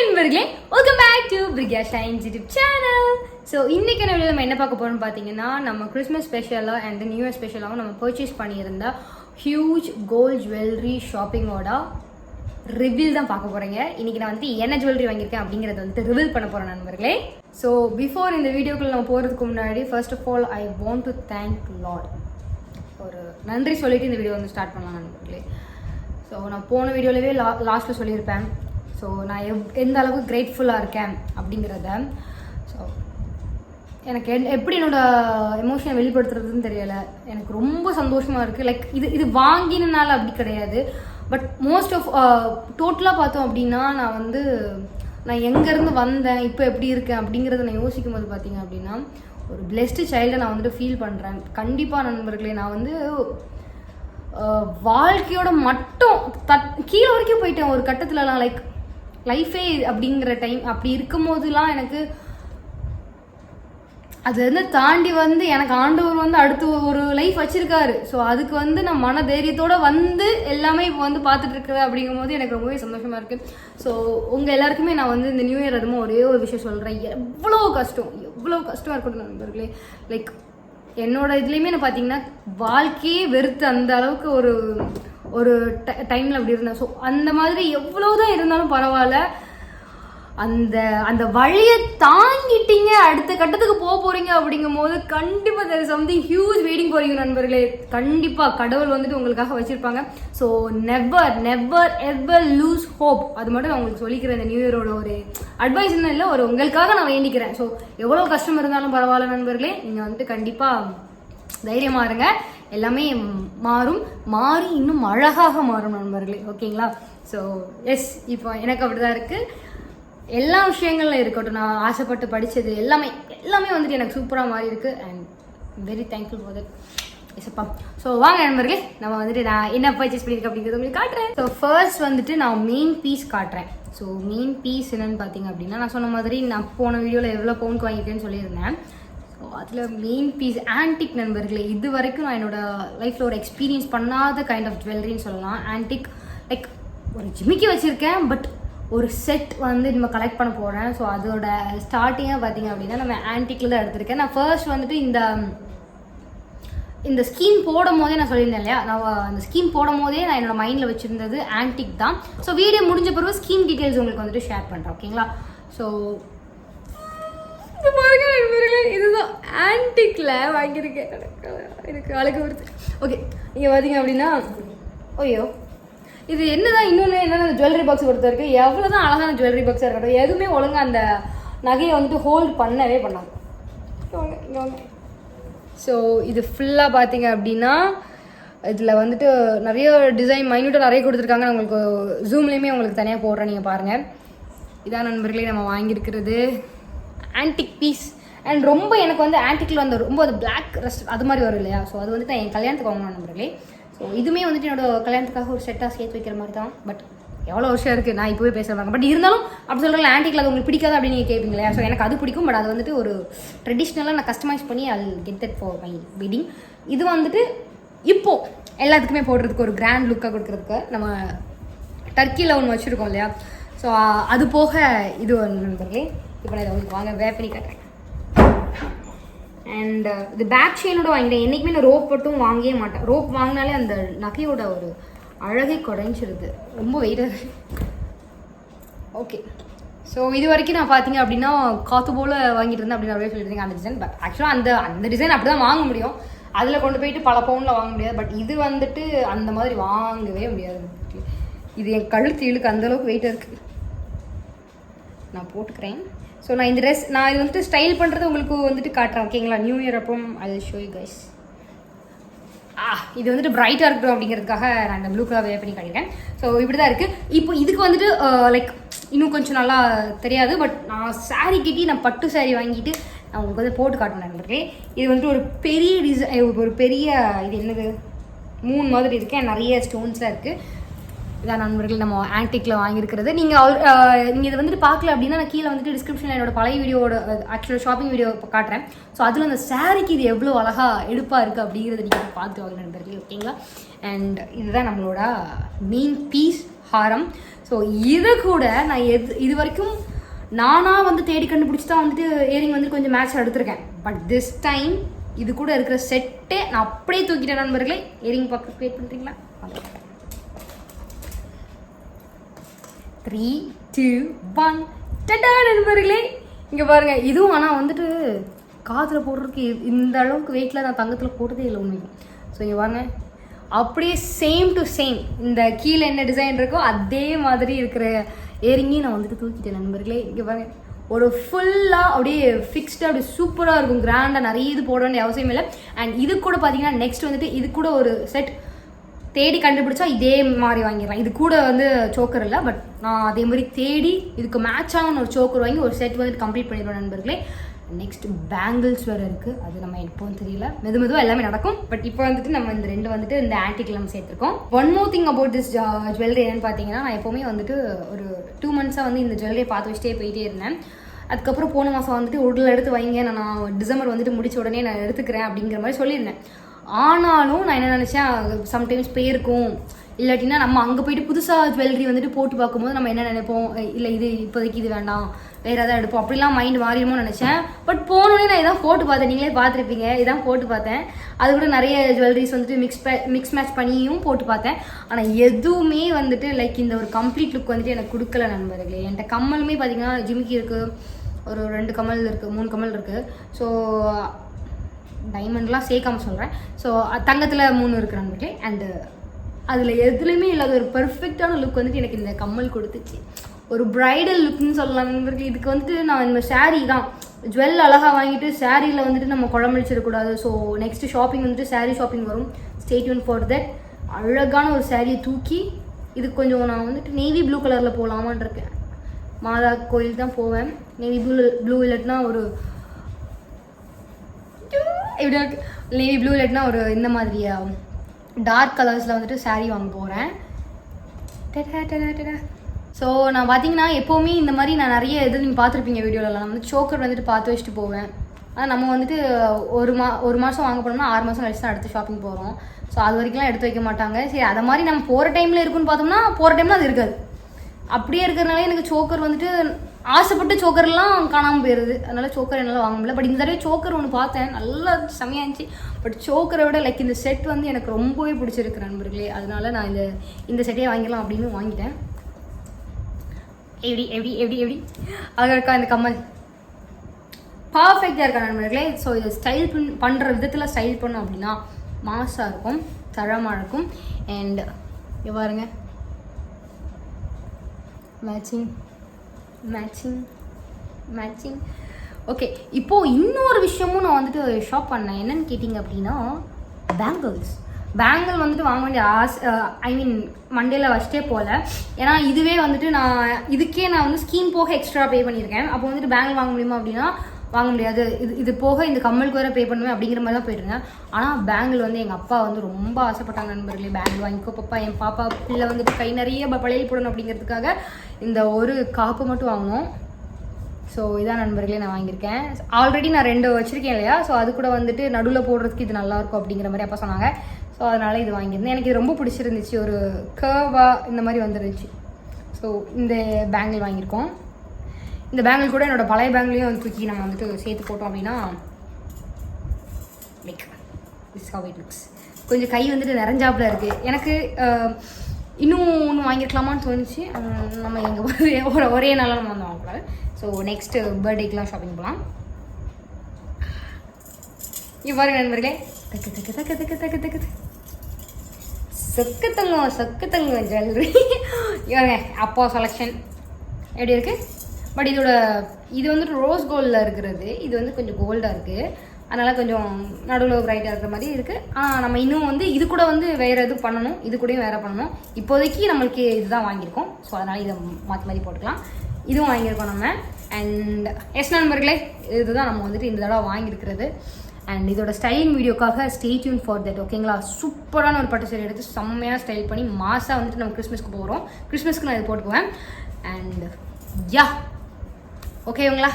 நண்பர்களே, welcome back to Priya Shines YouTube channel. So இன்றைக்கி நம்ம என்ன பார்க்க போகிறோம்னு பார்த்தீங்கன்னா, நம்ம கிறிஸ்மஸ் ஸ்பெஷலாக அண்ட் நியூ இயர் ஸ்பெஷலாகவும் நம்ம பர்ச்சேஸ் பண்ணியிருந்த ஹியூஜ் கோல்ட் ஜுவல்லரி ஷாப்பிங்கோட ரிவீல் தான் பார்க்க போகிறீங்க. இன்றைக்கி நான் வந்து என்ன ஜுவல்லரி வாங்கியிருக்கேன் அப்படிங்கிறத வந்து ரிவீல் பண்ண போகிறேன் நண்பர்களே. ஸோ பிஃபோர் இந்த வீடியோக்குள்ள நம்ம போகிறதுக்கு முன்னாடி first of all I want to thank Lord. ஒரு நன்றி சொல்லிவிட்டு இந்த வீடியோ வந்து ஸ்டார்ட் பண்ணலாம் நண்பர்களே. ஸோ நான் போன வீடியோலவே லாஸ்ட்டில் சொல்லியிருப்பேன். ஸோ நான் எந்த அளவுக்கு கிரேட்ஃபுல்லாக இருக்கேன் அப்படிங்கிறத. ஸோ எனக்கு எப்படி என்னோடய எமோஷனை வெளிப்படுத்துறதுன்னு தெரியலை. எனக்கு ரொம்ப சந்தோஷமாக இருக்குது. லைக் இது வாங்கினால அப்படி கிடையாது. பட் மோஸ்ட் ஆஃப் டோட்டலாக பார்த்தோம் அப்படின்னா, நான் எங்கேருந்து வந்தேன், இப்போ எப்படி இருக்கேன் அப்படிங்கிறத நான் யோசிக்கும் போது பார்த்தீங்க அப்படின்னா, ஒரு பிளெஸ்டு சைல்டை நான் வந்துட்டு ஃபீல் பண்ணுறேன். கண்டிப்பாக நண்பர்களே, நான் வந்து வாழ்க்கையோட மட்டும் கீழே வரைக்கும் போயிட்டேன் ஒரு கட்டத்துலலாம். லைக் லைஃபே அப்படிங்கிற டைம் அப்படி இருக்கும் போதுலாம் எனக்கு அது வந்து தாண்டி வந்து எனக்கு ஆண்டவர் வந்து அடுத்து ஒரு லைஃப் வச்சிருக்காரு. ஸோ அதுக்கு வந்து நான் மன தைரியத்தோடு வந்து எல்லாமே இப்போ வந்து பார்த்துட்டு இருக்கிறேன். அப்படிங்கும் போது எனக்கு ரொம்பவே சந்தோஷமாக இருக்குது. ஸோ உங்கள் எல்லாருக்குமே நான் வந்து இந்த நியூ இயர் அதுவும் ஒரே ஒரு விஷயம் சொல்கிறேன். எவ்வளோ கஷ்டம் இருக்கட்டும் நண்பர்களே. லைக் என்னோட இதுலேயுமே நான் பார்த்தீங்கன்னா வாழ்க்கையே வெறுத்து அந்த அளவுக்கு ஒரு டைமில் அப்படி இருந்தேன். ஸோ அந்த மாதிரி எவ்வளோதான் இருந்தாலும் பரவாயில்ல, அந்த வழியை தாங்கிட்டீங்க, அடுத்த கட்டத்துக்கு போகிறீங்க அப்படிங்கும் போது கண்டிப்பாக there is something huge waiting for you நண்பர்களே. கண்டிப்பாக கடவுள் வந்துட்டு உங்களுக்காக வச்சுருப்பாங்க. So never ever loose hope. அது மட்டும் நான் உங்களுக்கு சொல்லிக்கிறேன். இந்த நியூ இயரோட ஒரு அட்வைஸ் என்ன இல்லை, ஒரு உங்களுக்காக நான் வேண்டிக்கிறேன். ஸோ எவ்வளோ கஷ்டம் இருந்தாலும் பரவாயில்ல நண்பர்களே, நீங்கள் வந்துட்டு கண்டிப்பாக தைரியமாக இருங்க. எல்லாமே மாறி இன்னும் அழகாக மாறும் நண்பர்களே. ஓகேங்களா? ஸோ எஸ், இப்போ எனக்கு அப்படி தான் இருக்குது. எல்லா விஷயங்களும் இருக்கட்டும், நான் ஆசைப்பட்டு படித்தது எல்லாமே வந்துட்டு எனக்கு சூப்பராக மாறி இருக்குது. And very thankful for that. எஸ்ப்பா. ஸோ வாங்க நண்பர்களே, நம்ம வந்துட்டு நான் என்ன பர்ச்சேஸ் பண்ணியிருக்கேன் அப்படிங்கிறது உங்களுக்கு காட்டுறேன். ஸோ ஃபர்ஸ்ட் வந்துட்டு நான் மெயின் பீஸ் காட்டுறேன். ஸோ மெயின் பீஸ் என்னென்னு பார்த்தீங்க அப்படின்னா, நான் சொன்ன மாதிரி நான் போன வீடியோவில் எவ்வளோ பவுனுக்கு வாங்கியிருக்கேன்னு சொல்லியிருந்தேன். ஸோ அதில் மெயின் பீஸ் ஆன்டிக் நண்பர்களே. இது வரைக்கும் நான் என்னோடய லைஃப்பில் ஒரு எக்ஸ்பீரியன்ஸ் பண்ணாத கைண்ட் ஆஃப் ஜுவல்லரின்னு சொல்லலாம். ஆன்டிக் லைக் ஒரு ஜிமிக்கி வச்சுருக்கேன், பட் ஒரு செட் வந்து நம்ம கலெக்ட் பண்ண போகிறேன். ஸோ அதோட ஸ்டார்டிங்காக பார்த்தீங்க அப்படின்னா நம்ம ஆன்டிக்கில் தான் எடுத்திருக்கேன். நான் ஃபர்ஸ்ட் வந்துட்டு இந்த ஸ்கீம் போடும் போதே நான் சொல்லியிருந்தேன் இல்லையா, நான் அந்த ஸ்கீம் போடும் போதே நான் என்னோட மைண்டில் வச்சுருந்தது ஆன்டிக் தான். ஸோ வீடியோ முடிஞ்ச பிறகு ஸ்கீம் டீட்டெயில்ஸ் உங்களுக்கு வந்துட்டு ஷேர் பண்ணுறேன். ஓகேங்களா? ஸோ இதுதான் ஆன்டிக்கில் வாங்கியிருக்கேன். எனக்கு அழகு வருது. ஓகே, இங்கே பார்த்தீங்க அப்படின்னா, ஓய்யோ இது என்னதான் இன்னொன்று என்னென்ன ஜுவல்லரி பாக்ஸ் பொறுத்த வரைக்கும் எவ்வளோ தான் அழகான ஜுவல்லரி பாக்ஸாக இருக்கட்டும், எதுவுமே ஒழுங்காக அந்த நகையை வந்துட்டு ஹோல்ட் பண்ணவே பண்ணாங்க. ஸோ இது ஃபுல்லாக பார்த்தீங்க அப்படின்னா, இதில் வந்துட்டு நிறைய டிசைன் மைன்யூட்டாக நிறைய கொடுத்துருக்காங்க. நான் உங்களுக்கு ஜூம்லேயுமே உங்களுக்கு தனியாக போடுறேன், நீங்கள் பாருங்கள். இதான் நண்பர்களே நம்ம வாங்கியிருக்கிறது ஆன்டிக் பீஸ். அண்ட் ரொம்ப எனக்கு வந்து ஆன்டிக்கில் வந்து ரொம்ப அது பிளாக் ரெஸ்ட் அது மாதிரி வரும் இல்லையா. ஸோ அது வந்துட்டு என் கல்யாணத்துக்கு வாங்கணும் நண்பர்களே. ஸோ இதுவுமே வந்துட்டு என்னோட கல்யாணத்துக்காக ஒரு செட்டாக சேர்த்து வைக்கிற மாதிரி தான். பட் எவ்வளோ வருஷம் இருக்குது, நான் இப்போவே பேசுகிறாங்க. பட் இருந்தாலும் அப்படி சொல்கிறாங்க ஆன்டிக்கில் அது உங்களுக்கு பிடிக்காது அப்படின்னு நீங்கள் கேட்பீங்களா. ஸோ எனக்கு அது பிடிக்கும். பட் அது வந்துட்டு ஒரு ட்ரெடிஷ்னலாக நான் கஸ்டமைஸ் பண்ணி I get that for my wedding. இது வந்துட்டு இப்போது எல்லாத்துக்குமே போடுறதுக்கு ஒரு கிராண்ட் லுக்காக கொடுக்குறதுக்கு நம்ம டர்க்கியில் ஒன்று வச்சுருக்கோம் இல்லையா. ஸோ அது போக இது ஒன்று நண்பர்களே. இப்போ நான் இதை உங்களுக்கு வாங்க வேர் பண்ணி காட்டுறேன். அண்ட் இது பேக் செயினோட வாங்கிட்டேன். என்றைக்குமே நான் ரோப் மட்டும் வாங்கவே மாட்டேன். ரோப் வாங்கினாலே அந்த நகையோட ஒரு அழகை குறைஞ்சிருது, ரொம்ப வெயிட்டாக இருக்குது. ஓகே, ஸோ இது வரைக்கும் நான் பார்த்தீங்க அப்படின்னா காற்று போல் வாங்கிட்டு இருந்தேன் அப்படின்னு அப்படியே சொல்லியிருந்தேங்க அந்த டிசைன். பட் ஆக்சுவலாக அந்த டிசைன் அப்படி தான் வாங்க முடியும். அதில் கொண்டு போயிட்டு பல பவுனில் வாங்க முடியாது. பட் இது வந்துட்டு அந்த மாதிரி வாங்கவே முடியாது. இது என் கழுத்து இழுக்கு அந்தளவுக்கு வெயிட்டாக இருக்குது. நான் போட்டுக்கிறேன். ஸோ நான் இந்த ட்ரெஸ் நான் இது வந்துட்டு ஸ்டைல் பண்ணுறது உங்களுக்கு வந்துட்டு காட்டுறேன். ஓகேங்களா? நியூ இயர் அப்போ I will show you guys. இது வந்துட்டு பிரைட்டாக இருக்கட்டும் அப்படிங்கிறதுக்காக நான் இந்த ப்ளூ கலர் வேர் பண்ணி காட்டியிருக்கேன். ஸோ இப்படி தான் இருக்குது. இப்போ இதுக்கு வந்துட்டு லைக் இன்னும் கொஞ்சம் நல்லா தெரியாது. பட் நான் சாரீ கட்டி நான் பட்டு சாரீ வாங்கிட்டு நான் உங்களுக்கு வந்து போட்டு காட்டணும் நண்பர்களே. இது வந்துட்டு ஒரு பெரிய இது என்னது மூணு மாதிரி இருக்கேன், நிறைய ஸ்டோன்ஸாக இருக்குது. இதான் நண்பர்கள் நம்ம ஆன்டிக்கில் வாங்கியிருக்கிறது. நீங்கள் இதை வந்துட்டு பார்க்கல அப்படின்னா நான் கீழே வந்துட்டு டிஸ்கிரிப்ஷனில் என்னோட பழைய வீடியோட ஆக்சுவலாக ஷாப்பிங் வீடியோ காட்டுறேன். ஸோ அதில் அந்த சாரீக்கு இது எவ்வளோ அழகாக எடுப்பாக இருக்குது அப்படிங்கிறத நீங்கள் பார்த்துட்டு வாங்க நண்பர்களே. ஓகேங்களா? அண்ட் இதுதான் நம்மளோட மெயின் பீஸ் ஹாரம். ஸோ இதை கூட நான் இது வரைக்கும் நானாக வந்து தேடி கண்டுபிடிச்சி தான் வந்துட்டு இயரிங் வந்து கொஞ்சம் மேட்ச் எடுத்திருக்கேன். பட் திஸ் டைம் இது கூட இருக்கிற செட்டே நான் அப்படியே தூக்கிட்டேன் நண்பர்களே. இயரிங் பார்க்க வெயிட் பண்ணுறீங்களா? 3, 2, 1 டடா நண்பர்களே. இங்கே பாருங்கள், இதுவும் ஆனால் வந்துட்டு காதில் போடுறதுக்கு இந்த அளவுக்கு வெயிட்டில் நான் தங்கத்தில் போட்டதே இல்லை உண்மைக்கு. ஸோ இங்கே பாருங்கள், அப்படியே சேம் டு சேம் இந்த கீழே என்ன டிசைன் இருக்கோ அதே மாதிரி இருக்கிற இயரிங்கையும் நான் வந்துட்டு தூக்கிட்டேன் நண்பர்களே. இங்கே பாருங்கள், ஒரு ஃபுல்லாக அப்படியே ஃபிக்ஸ்டாக அப்படியே சூப்பராக இருக்கும். கிராண்டாக நிறைய இது போட வேண்டிய அவசியம் இல்லை. அண்ட் இது கூட பார்த்தீங்கன்னா நெக்ஸ்ட் வந்துட்டு இது கூட ஒரு செட் தேடி கண்டுபிடிச்சா இதே மாதிரி வாங்கிடலாம். இது கூட வந்து சோக்கர் இல்லை, பட் நான் அதே மாதிரி தேடி இதுக்கு மேட்சான ஒரு சோக்கர் வாங்கி ஒரு செட் வந்துட்டு கம்ப்ளீட் பண்ணிடுவேன் நண்பர்களே. நெக்ஸ்ட் பேங்கிள்ஸ் வேறு இருக்குது, அது நம்ம எப்போன்னு தெரியல, மெதுவாக எல்லாமே நடக்கும். பட் இப்போ வந்துட்டு நம்ம இந்த 2 வந்துட்டு இந்த ஆன்டிக் நம்ம சேர்த்துருக்கோம். One more thing about this jewellery என்னன்னு பார்த்தீங்கன்னா, நான் எப்போவுமே வந்துட்டு ஒரு 2 மந்த்ஸாக வந்து இந்த ஜுவல்லரியை பார்த்து வச்சுட்டே போயிட்டே இருந்தேன். அதுக்கப்புறம் போன மாதம் வந்துட்டு உடல் எடுத்து வைங்க, நான் டிசம்பர் வந்துட்டு முடிச்ச உடனே நான் எடுத்துக்கிறேன் அப்படிங்கிற மாதிரி சொல்லியிருந்தேன். ஆனாலும் நான் என்ன நினச்சேன், சம்டைம்ஸ் போயிருக்கும், இல்லாட்டினா நம்ம அங்கே போயிட்டு புதுசாக ஜுவல்லரி வந்துட்டு போட்டு பார்க்கும்போது நம்ம என்ன நினைப்போம், இல்லை இது இப்போதைக்கு இது வேண்டாம் வேறு எதாவது எடுப்போம் அப்படிலாம் மைண்ட் மாறிடுமோ நினச்சேன். பட் போனோடனே நான் இதான் போட்டு பார்த்தேன், நீங்களே பார்த்துருப்பீங்க, இதான் போட்டு பார்த்தேன். அது கூட நிறைய ஜுவல்லரிஸ் வந்துட்டு மிக்ஸ் மேட்ச் பண்ணியும் போட்டு பார்த்தேன். ஆனால் எதுவுமே வந்துட்டு லைக் இந்த ஒரு கம்ப்ளீட் லுக் வந்துட்டு எனக்கு கொடுக்கல நண்பர்களே. என்கிட்ட கம்மலுமே பார்த்தீங்கன்னா ஜிமிக்கி இருக்குது, ஒரு 2 கம்மல் இருக்குது, 3 கம்மல் இருக்குது. ஸோ டைமண்ட்லாம் சேர்க்காம சொல்கிறேன். ஸோ தங்கத்தில் 3 இருக்குது நண்பர்களே. அண்டு அதில் எதுலேயுமே இல்லாத ஒரு பர்ஃபெக்டான லுக் வந்துட்டு எனக்கு இந்த கம்மல் கொடுத்துச்சு. ஒரு பிரைடல் லுக்னு சொல்லலாம் நண்பர்களே. இதுக்கு வந்துட்டு நான் இந்த சாரீ தான் ஜுவல் அழகாக வாங்கிட்டு சாரியில் வந்துட்டு நம்ம குழம்படிச்சிடக்கூடாது. ஸோ நெக்ஸ்ட்டு ஷாப்பிங் வந்துட்டு சாரீ ஷாப்பிங் வரும், ஸ்டே டியூன் ஃபார் தட். அழகான ஒரு சாரியை தூக்கி இதுக்கு கொஞ்சம் நான் வந்துட்டு நேவி ப்ளூ கலரில் போகலாமான் இருக்கேன். மாதா கோயில் தான் போவேன். நேவி ப்ளூ இல்லைன்னா ஒரு இப்படி நேவி ப்ளூ இல்லைன்னா ஒரு இந்த மாதிரி டார்க் கலர்ஸில் வந்துட்டு சாரீ வாங்க போகிறேன். ஸோ நான் பார்த்தீங்கன்னா எப்போவுமே இந்த மாதிரி நான் நிறைய இது நீங்கள் பார்த்துருப்பீங்க வீடியோவில், நான் வந்து சோக்கர் வந்துட்டு பார்த்து வச்சுட்டு போவேன். ஆனால் நம்ம வந்துட்டு ஒரு மாதம் வாங்க போனோம்னா 6 மாதம் கழிச்சு தான் அடுத்து ஷாப்பிங் போகிறோம். ஸோ அது வரைக்கும்லாம் எடுத்து வைக்க மாட்டாங்க. சரி, அதை மாதிரி நம்ம போகிற டைமில் இருக்குன்னு பார்த்தோம்னா போகிற டைமில் அது இருக்காது. அப்படியே இருக்கிறதுனால எனக்கு சோக்கர் வந்துட்டு ஆசைப்பட்டு சோக்கர்லாம் காணாமல் போயிடுது. அதனால சோக்கர் என்னால் வாங்க முடியல. பட் இந்த தடவை சோக்கர் ஒன்று பார்த்தேன், நல்லா செமையாக இருந்துச்சு. பட் சோக்கரை விட லைக் இந்த செட் வந்து எனக்கு ரொம்பவே பிடிச்சிருக்கு நண்பர்களே. அதனால நான் இந்த செட்டையே வாங்கிக்கலாம் அப்படின்னு வாங்கிட்டேன். எப்படி எப்படி எப்படி எப்படி அழகாக இருக்கா இந்த கம்மல், பர்ஃபெக்டாக இருக்கா நண்பர்களே. ஸோ இதை ஸ்டைல் பண்ணுற விதத்தில் ஸ்டைல் பண்ணோம் அப்படின்னா மாசாக இருக்கும், தரமாக இருக்கும். அண்ட் பாருங்க, மேட்சிங் மேட்சிங் மேட்சிங். ஓகே, இப்போது இன்னொரு விஷயமும் நான் வந்துட்டு ஷாப் பண்ணேன். என்னன்னு கேட்டிங்க அப்படின்னா பேங்கிள் வந்துட்டு வாங்க வேண்டிய ஐ மீன் மண்டேல வச்சுட்டே போகல. ஏன்னா இதுவே வந்துட்டு இதுக்கே நான் வந்து ஸ்கீம் போக எக்ஸ்ட்ரா பே பண்ணியிருக்கேன். அப்போ வந்துட்டு பேங்கிள் வாங்க முடியுமா அப்படின்னா வாங்க முடியாது. இது போக இந்த கம்மலுக்கு வேறு பே பண்ணுவேன் அப்படிங்கிற மாதிரி தான் போயிட்டுருந்தேன். ஆனால் பேங்கிள் வந்து எங்கள் அப்பா வந்து ரொம்ப ஆசைப்பட்டாங்க நண்பர்களே. பேங்கிள் வாங்கிக்கோ பாப்பா, என் பாப்பா பிள்ளை வந்துட்டு கை நிறைய பழையல் போடணும் அப்படிங்கிறதுக்காக இந்த ஒரு காப்பு மட்டும் வாங்கினோம். ஸோ இதான் நண்பர்களே நான் வாங்கியிருக்கேன். ஆல்ரெடி நான் 2 வச்சுருக்கேன் இல்லையா. ஸோ அது கூட வந்துட்டு நடுவில் போடுறதுக்கு இது நல்லாயிருக்கும் அப்படிங்கிற மாதிரி அப்பா சொன்னாங்க. ஸோ அதனால் இது வாங்கியிருந்தேன். எனக்கு இது ரொம்ப பிடிச்சிருந்துச்சு, ஒரு கர்வாக இந்த மாதிரி வந்துருந்துச்சு. ஸோ இந்த பேங்கிள் வாங்கியிருக்கோம். இந்த பேங்கிள் கூட என்னோடய பழைய பேங்கிளையும் வந்து தூக்கி நம்ம வந்துட்டு சேர்த்து போட்டோம் அப்படின்னா like this how it looks. கொஞ்சம் கை வந்துட்டு நிறைஞ்சாப்பில் இருக்குது. எனக்கு இன்னும் ஒன்று வாங்கியிருக்கலாமான்னு தோணுச்சு. நம்ம எங்கே ஒரே நாளில் நம்ம வந்து வாங்கக்கூடாது. ஸோ நெக்ஸ்ட்டு பர்த்டேக்கெலாம் ஷாப்பிங் போகலாம். இவ்வாறு நண்பர்களே, சொக்கத்தங்க ஜுவல்லரி இவங்க அப்பா செலெக்ஷன் எப்படி இருக்குது. பட் இது வந்துட்டு ரோஸ் கோல்டில் இருக்கிறது. இது வந்து கொஞ்சம் கோல்டாக இருக்குது, அதனால் கொஞ்சம் நடுவில் பிரைட்டாக இருக்கிற மாதிரி இருக்குது. ஆனால் நம்ம இன்னும் வந்து இது கூட வந்து வேறு எதுவும் பண்ணணும், இது கூடயும் வேறு பண்ணணும். இப்போதைக்கு நம்மளுக்கு இதுதான் வாங்கியிருக்கோம். ஸோ அதனால் இதை மாற்றி மாதிரி போட்டுக்கலாம். இதுவும் வாங்கியிருக்கோம் நம்ம. அண்ட் எஸ் நண்பர்களே, இதுதான் நம்ம வந்துட்டு இந்த தடவை வாங்கியிருக்கிறது. அண்ட் இதோட ஸ்டைலிங் வீடியோக்காக ஸ்டே டியூன் ஃபார் தட். ஓகேங்களா, சூப்பரான ஒரு பட்டு சேரி எடுத்து செம்மையாக ஸ்டைல் பண்ணி மாசாக வந்துட்டு நம்ம கிறிஸ்மஸ்க்கு போகிறோம். கிறிஸ்மஸ்க்கு நான் இது போட்டுக்குவேன். அண்ட் யா ஓகேங்களா.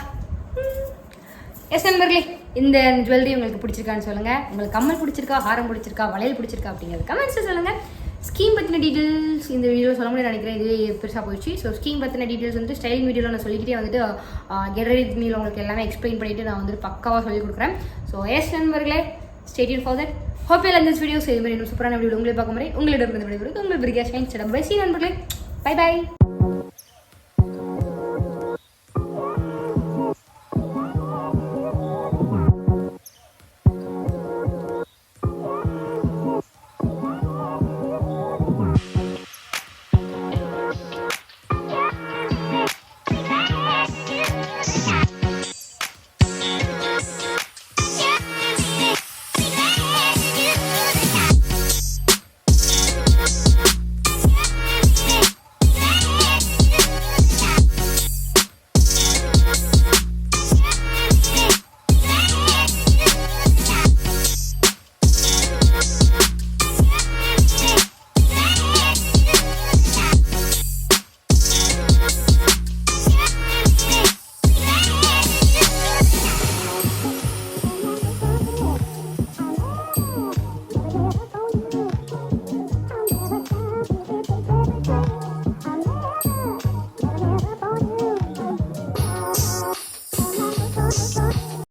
எஸ் நண்பர்களே, இந்த ஜுவல்லரி உங்களுக்கு பிடிச்சிருக்கான்னு சொல்லுங்கள். உங்களுக்கு கம்மல் பிடிச்சிருக்கா, ஹாரம் பிடிச்சிருக்கா, வளையல் பிடிச்சிருக்கா அப்படிங்கிறது கமெண்ட்ஸில் சொல்லுங்கள். ஸ்கீம் பற்றின டீட்டெயில்ஸ் இந்த வீடியோ சொல்ல முடியாது நினைக்கிறேன், இதுவே பெருசாக போயிடுச்சு. ஸோ ஸ்கீம் பற்றின டீட்டெயில்ஸ் வந்துட்டு ஸ்டைலிங் வீடியோவில் நான் சொல்லிக்கிட்டே வந்துட்டு கெட் ரெடி வித் மீல உங்களுக்கு எல்லாமே எக்ஸ்பிளைன் பண்ணிவிட்டு நான் வந்துட்டு பக்காவாக சொல்லிக் கொடுக்குறேன். ஸோ எஸ் நண்பர்களே, stay tune for that. Hope you like this video. இதே மாதிரி இன்னும் சூப்பரான வீடியோ உங்களை பார்க்க முடியும். உங்களிடம் இருந்து விடைபெறுவது உங்கள் பிரிகா ஷைன். பை சி நண்பர்களே, பை பை.